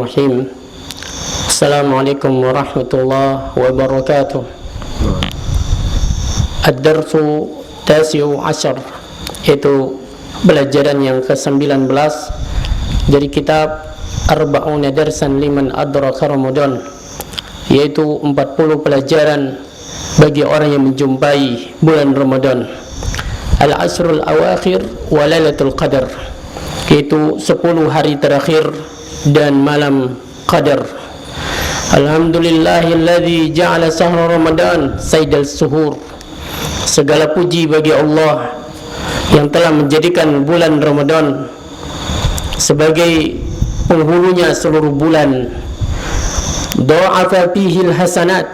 Bismillahirrahmanirrahim. Assalamualaikum warahmatullahi wabarakatuh. Ad-darsu tasi'u asyar, yaitu pelajaran yang ke-19 dari kitab Arba'una Darsan Liman Adraka Ramadan, yaitu 40 pelajaran bagi orang yang menjumpai bulan Ramadan. Al-Asrul Awakhir wa Lailatul Qadar, yaitu 10 hari terakhir dan malam Qadar. Alhamdulillahilladzi ja'ala sahra Ramadan sayyidal suhur. Segala puji bagi Allah yang telah menjadikan bulan Ramadan sebagai penghulunya seluruh bulan. Dha'afa fihil hasanat,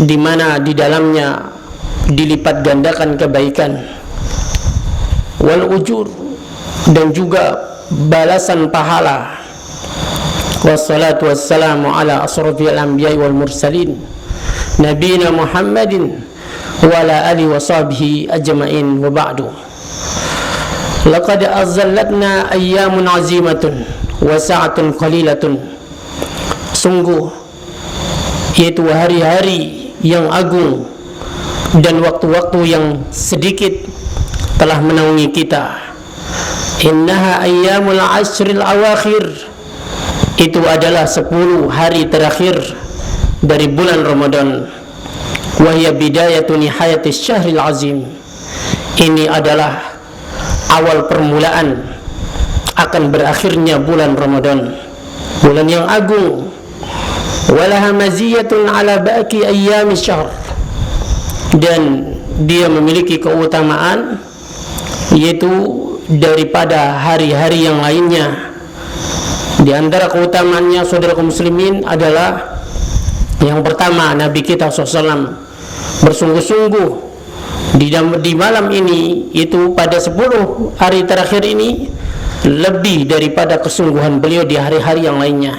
di mana di dalamnya dilipat gandakan kebaikan, wal ujur, dan juga balasan pahala. Wassalatu wassalamu ala asrafil anbiya'i wal mursalin nabiyina Muhammadin wa ala alihi wa sahbihi ajma'in, wa ba'du. Laqad azallatna ayyamun azimatun wa sa'atun qalilatun. Sungguh, yaitu hari-hari yang agung dan waktu-waktu yang sedikit telah menaungi kita. Innaha ayyamul ashril awakhir, itu adalah 10 hari terakhir dari bulan Ramadan. Wahya bidayatu nihayatis syahril azim, ini adalah awal permulaan akan berakhirnya bulan Ramadan, bulan yang agung. Walaha maziyatun ala baqi ayyami syahr, dan dia memiliki keutamaan yaitu daripada hari-hari yang lainnya. Di antara keutamaannya, saudara kaum muslimin, adalah yang pertama, Nabi kita SAW bersungguh-sungguh di malam ini, itu pada 10 hari terakhir ini, lebih daripada kesungguhan beliau di hari-hari yang lainnya.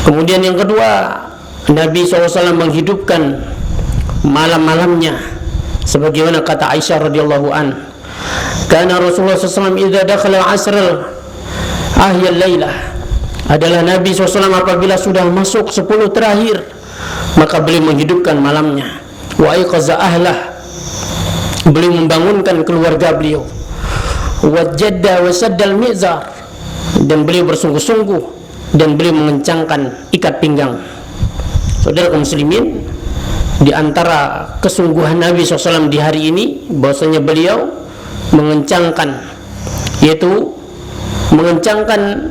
Kemudian yang kedua, Nabi SAW menghidupkan malam-malamnya, sebagaimana kata Aisyah radhiyallahu an, karena Rasulullah SAW idza dakhala asral ahyal lailah, adalah Nabi SAW apabila sudah masuk 10 terakhir, maka beliau menghidupkan malamnya. Wa aiqaza ahlah, beliau membangunkan keluarga beliau. Wa jadda wa saddal mizar, dan beliau bersungguh-sungguh dan beliau mengencangkan ikat pinggang. Saudara kaum muslimin, di antara kesungguhan Nabi SAW di hari ini, bahwasanya beliau mengencangkan, yaitu mengencangkan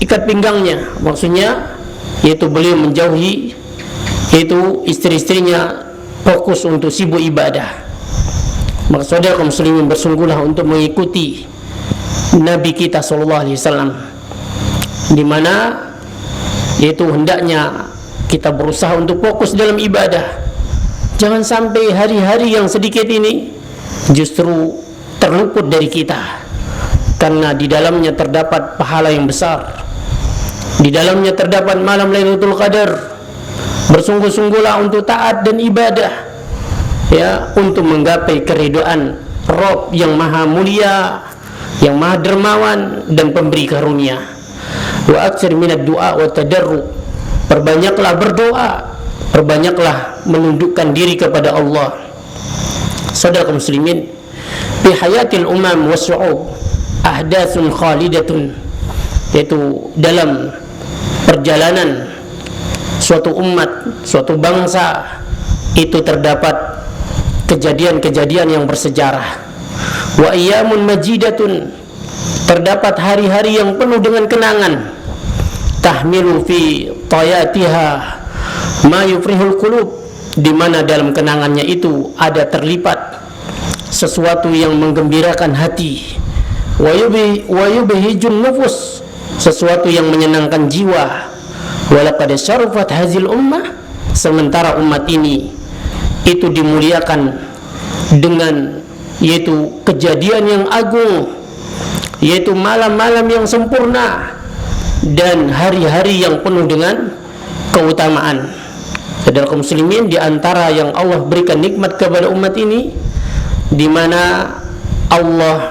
ikat pinggangnya, maksudnya yaitu beliau menjauhi yaitu istri-istrinya, fokus untuk sibuk ibadah. Maka saudara kaum muslimin, bersungguhlah untuk mengikuti Nabi kita SAW, di mana yaitu hendaknya kita berusaha untuk fokus dalam ibadah. Jangan sampai hari-hari yang sedikit ini justru terluput dari kita, karena di dalamnya terdapat pahala yang besar. Di dalamnya terdapat malam Lailatul Qadar. Bersungguh-sungguhlah untuk taat dan ibadah, ya, untuk menggapai keridhaan Rabb yang maha mulia, yang maha dermawan dan pemberi karunia. Wa aktsir minad du'a wa tadarru, perbanyaklah berdoa, perbanyaklah menundukkan diri kepada Allah. Saudara muslimin, fi hayatil umam was-su'ub ahdatsun khalidatun, yaitu dalam perjalanan suatu umat, suatu bangsa, itu terdapat kejadian-kejadian yang bersejarah. Wa ayyamun majidatun, terdapat hari-hari yang penuh dengan kenangan. Tahmilu fi tayatiha ma yufrihul qulub, di mana dalam kenangannya itu ada terlipat sesuatu yang menggembirakan hati. Wa yubhijun nufus, sesuatu yang menyenangkan jiwa. Walaqad syarafat hazil ummah, sementara umat ini itu dimuliakan dengan yaitu kejadian yang agung, yaitu malam-malam yang sempurna dan hari-hari yang penuh dengan keutamaan. Saudara kaum muslimin, di antara yang Allah berikan nikmat kepada umat ini, di mana Allah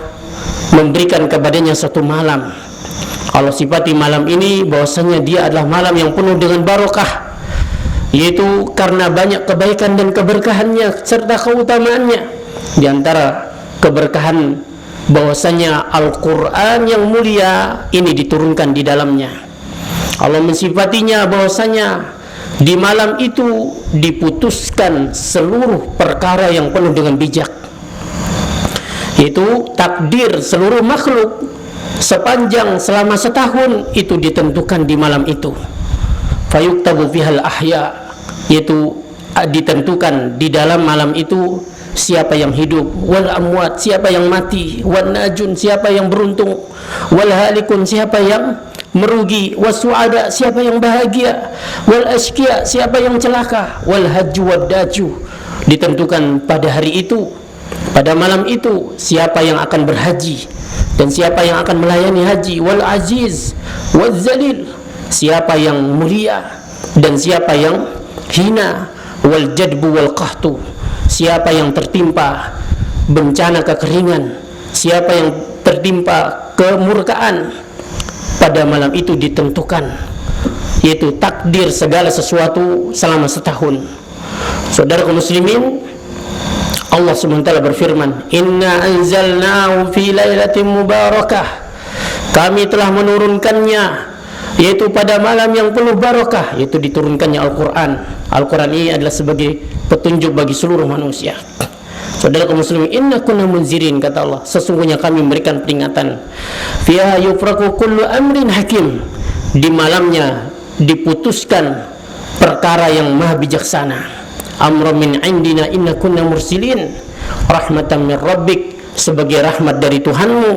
memberikan kepadanya satu malam Allah sifati malam ini bahwasanya dia adalah malam yang penuh dengan barokah, yaitu karena banyak kebaikan dan keberkahannya serta keutamaannya. Di antara keberkahan bahwasanya Al-Quran yang mulia ini diturunkan di dalamnya. Allah mensifatinya bahwasanya di malam itu diputuskan seluruh perkara yang penuh dengan bijak, yaitu takdir seluruh makhluk sepanjang selama setahun itu ditentukan di malam itu. Fayuktabu fihal ahya, yaitu ditentukan di dalam malam itu siapa yang hidup, wal amwat, siapa yang mati, wan najun, siapa yang beruntung, wal halikun, siapa yang merugi, wasuada, siapa yang bahagia, wal asqiya, siapa yang celaka, wal hajju wad daju, ditentukan pada hari itu, pada malam itu siapa yang akan berhaji dan siapa yang akan melayani haji, wal aziz wal zalil, siapa yang mulia dan siapa yang hina, wal jadbu wal qahtu, siapa yang tertimpa bencana kekeringan, siapa yang tertimpa kemurkaan. Pada malam itu ditentukan, yaitu takdir segala sesuatu selama setahun. Saudara kaum muslimin, Allah SWT berfirman, Inna anzalnahu fi lailatin mubarakah, kami telah menurunkannya, yaitu pada malam yang penuh barakah, yaitu diturunkannya Al-Quran. Al-Quran ini adalah sebagai petunjuk bagi seluruh manusia. Saudara kaum muslimin, inna kunna munzirin, kata Allah, sesungguhnya kami memberikan peringatan. Fiha yufraku kullu amrin hakim, di malamnya diputuskan perkara yang maha bijaksana. Amra min indina inna kunna mursilin, rahmatan min rabbik, sebagai rahmat dari Tuhanmu.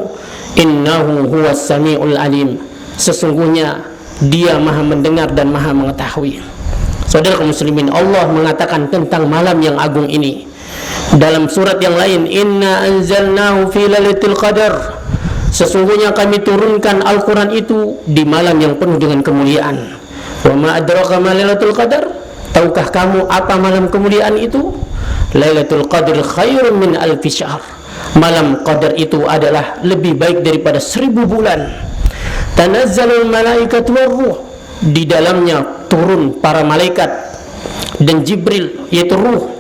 Innahu huwas samiul alim, sesungguhnya dia maha mendengar dan maha mengetahui. Saudara kaum muslimin, Allah mengatakan tentang malam yang agung ini dalam surat yang lain, Inna anzalnahu fi lailatul qadar, sesungguhnya kami turunkan Al-Quran itu di malam yang penuh dengan kemuliaan. Wa ma adraka ma lailatul qadar, tahukah kamu apa malam kemuliaan itu? Lailatul qadr khairun min alfi syahr, malam qadar itu adalah lebih baik daripada 1000 bulan. Tanazzalul malaikatu warruh, di dalamnya turun para malaikat dan Jibril, yaitu ruh.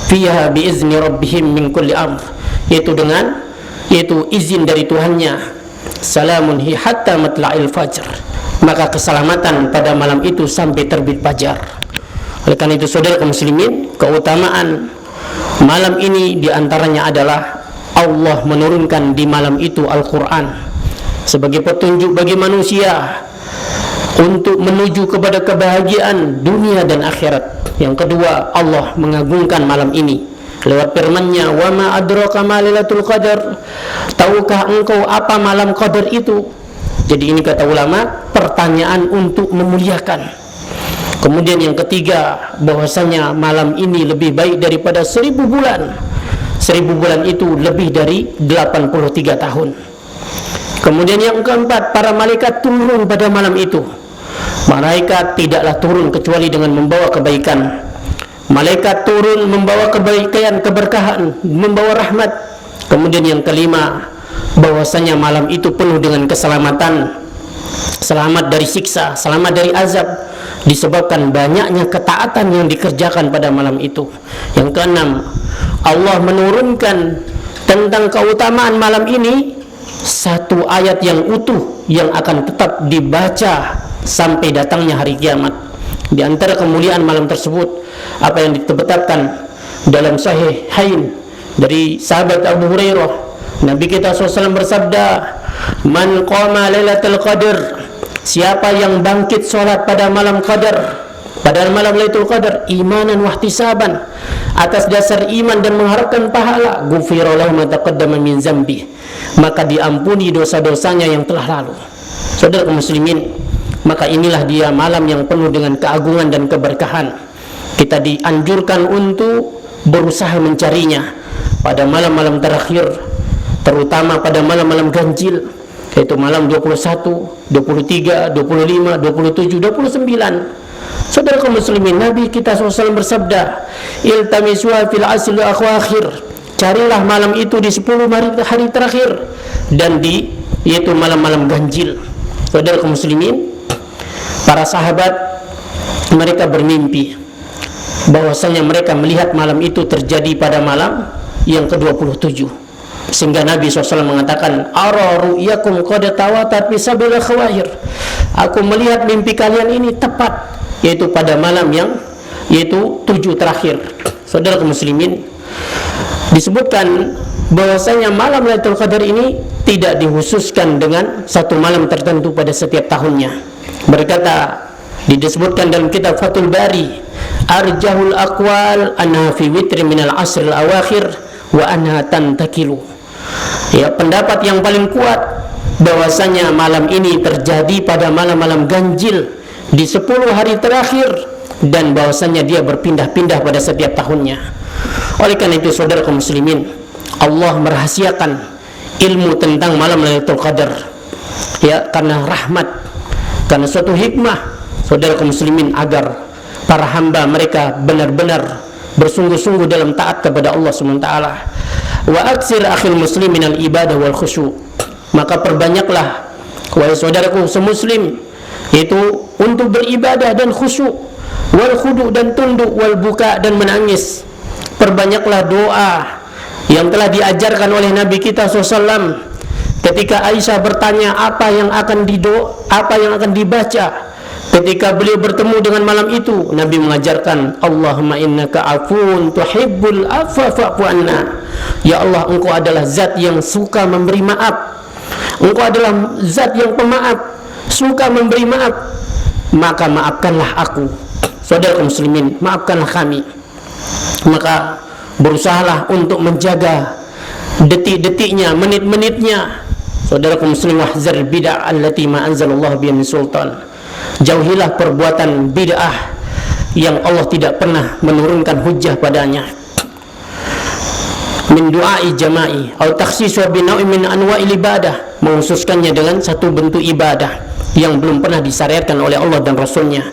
Fiha biizni rabbihim min kulli amr, yaitu izin dari Tuhannya. Salamun hi hatta matla'il fajr, maka keselamatan pada malam itu sampai terbit fajar. Oleh karena itu saudara kaum muslimin, keutamaan malam ini diantaranya adalah Allah menurunkan di malam itu Al-Quran sebagai petunjuk bagi manusia untuk menuju kepada kebahagiaan dunia dan akhirat. Yang kedua, Allah mengagungkan malam ini lewat firman-Nya, wa ma adraka ma lailatul qadar, tahukah engkau apa malam qadar itu? Jadi ini kata ulama, pertanyaan untuk memuliakan. Kemudian yang ketiga, bahwasanya malam ini lebih baik daripada 1000 bulan. 1000 bulan itu lebih dari 83 tahun. Kemudian yang keempat, para malaikat turun pada malam itu. Malaikat tidaklah turun kecuali dengan membawa kebaikan. Malaikat turun membawa kebaikan, keberkahan, membawa rahmat. Kemudian yang kelima, bahwasanya malam itu penuh dengan keselamatan, selamat dari siksa, selamat dari azab, disebabkan banyaknya ketaatan yang dikerjakan pada malam itu. Yang keenam, Allah menurunkan tentang keutamaan malam ini satu ayat yang utuh yang akan tetap dibaca sampai datangnya hari kiamat. Di antara kemuliaan malam tersebut, apa yang ditetapkan dalam Sahihain dari sahabat Abu Hurairah, Nabi kita SAW bersabda, Man qama lailatul qadr, siapa yang bangkit sholat pada malam qadar, pada malam Lailatul Qadar, imanan wahtisaban, atas dasar iman dan mengharapkan pahala, ghufira lahu ma taqaddama min zambi, maka diampuni dosa-dosanya yang telah lalu. Saudara muslimin, maka inilah dia malam yang penuh dengan keagungan dan keberkahan. Kita dianjurkan untuk berusaha mencarinya pada malam-malam terakhir, terutama pada malam-malam ganjil, yaitu malam 21, 23, 25, 27, 29. Saudara kaum muslimin, Nabi kita SAW bersabda, iltamisuha fil asli akhir, carilah malam itu di 10 hari terakhir dan di yaitu malam-malam ganjil. Saudara kaum muslimin, para sahabat mereka bermimpi bahwasanya mereka melihat malam itu terjadi pada malam yang ke-27, sehingga Nabi SAW mengatakan, ara ru'yakum qad tawatat bi sabil khawahir, aku melihat mimpi kalian ini tepat, yaitu pada malam yang yaitu 7 terakhir. Saudara kaum muslimin, disebutkan bahwasanya malam Lailatul Qadar ini tidak dikhususkan dengan satu malam tertentu pada setiap tahunnya. Berkata, disebutkan dalam kitab Fathul Bari, arjahul aqwal anha fi witri minal asril awakhir wa anha tantakilu. Ya, pendapat yang paling kuat bahwasanya malam ini terjadi pada malam-malam ganjil di 10 hari terakhir, dan bahwasanya dia berpindah-pindah pada setiap tahunnya. Oleh karena itu, saudara kaum muslimin, Allah merahasiakan ilmu tentang malam Lailatul Qadar, ya, karena rahmat, karena suatu hikmah, saudara kaum muslimin, agar para hamba mereka benar-benar bersungguh-sungguh dalam taat kepada Allah SWT. Wa aksir akhil muslimin al ibadah wal khusyu', maka perbanyaklah wahai saudaraku semuslim, yaitu untuk beribadah dan khusyuk, wal khudu' dan tunduk, wal buka dan menangis. Perbanyaklah doa yang telah diajarkan oleh Nabi kita SAW. Ketika Aisyah bertanya apa yang akan dibaca ketika beliau bertemu dengan malam itu, Nabi mengajarkan, Allahumma innaka afun tuhibbul afwa fa'fu anna. Ya Allah, engkau adalah zat yang suka memberi maaf, engkau adalah zat yang pemaaf, suka memberi maaf, maka maafkanlah aku. Saudara muslimin, maafkanlah kami. Maka berusahalah untuk menjaga detik-detiknya, menit-menitnya. Saudara muslim, wahzar bid'ah allati ma anzalallahu biha min sultan. Jauhilah perbuatan bid'ah yang Allah tidak pernah menurunkan hujjah padanya. Min du'ai jama'i atau takhsisu bi naw'in min anwa'il ibadah, mengkhususkannya dengan satu bentuk ibadah yang belum pernah disyariatkan oleh Allah dan Rasulnya,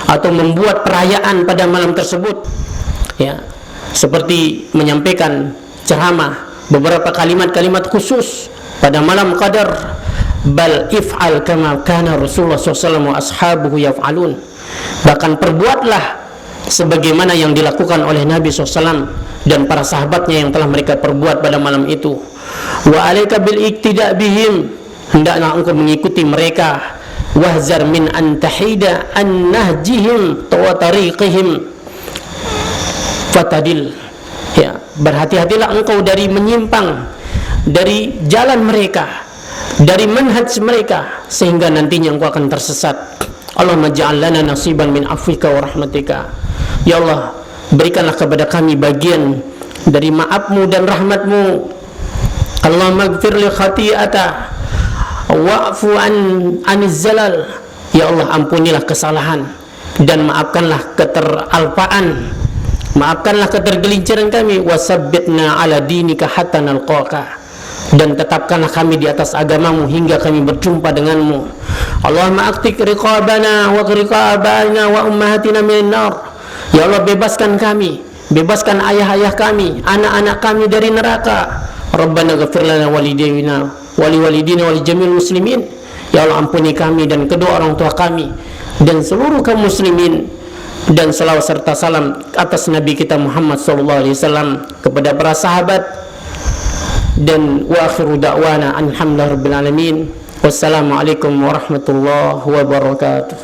atau membuat perayaan pada malam tersebut, ya, seperti menyampaikan ceramah, beberapa kalimat-kalimat khusus pada malam Qadar. Bal if'al kama kana Rasulullah SAW wa ashabuhu yaf'alun, bahkan perbuatlah sebagaimana yang dilakukan oleh Nabi SAW dan para sahabatnya yang telah mereka perbuat pada malam itu. Wa alaika bil iktidak bihim, hendaklah engkau mengikuti mereka. Wahzar min an tahida an nahjihim wa tariqihim fatadil, ya, berhati-hatilah engkau dari menyimpang dari jalan mereka, dari manhaj mereka, sehingga nantinya engkau akan tersesat. Allahumma ja'al lana nasiban min afwika wa rahmatika. Ya Allah, berikanlah kepada kami bagian dari maafmu dan rahmatmu. Allahumma ighfir li khati'ata wa'fu aniz zalal. Ya Allah, ampunilah kesalahan dan maafkanlah keteralpaan, maafkanlah ketergelinciran kami. Wasabbitna ala dinika hatta nalqaka, dan tetapkanlah kami di atas agamamu hingga kami berjumpa denganmu. Allahumma aqtik riqabana wa riqabana wa ummahatina minan nar. Ya Allah, bebaskan kami, bebaskan ayah-ayah kami, anak-anak kami dari neraka. Rabbana ghafir lana walidayna wali walidina wali jamil muslimin. Ya Allah, ampuni kami dan kedua orang tua kami dan seluruh kaum muslimin. Dan selawat serta salam atas Nabi kita Muhammad SAW, kepada para sahabat, dan wa akhiru da'wana alhamdulillahi rabbil alamin. Wassalamualaikum warahmatullahi wabarakatuh.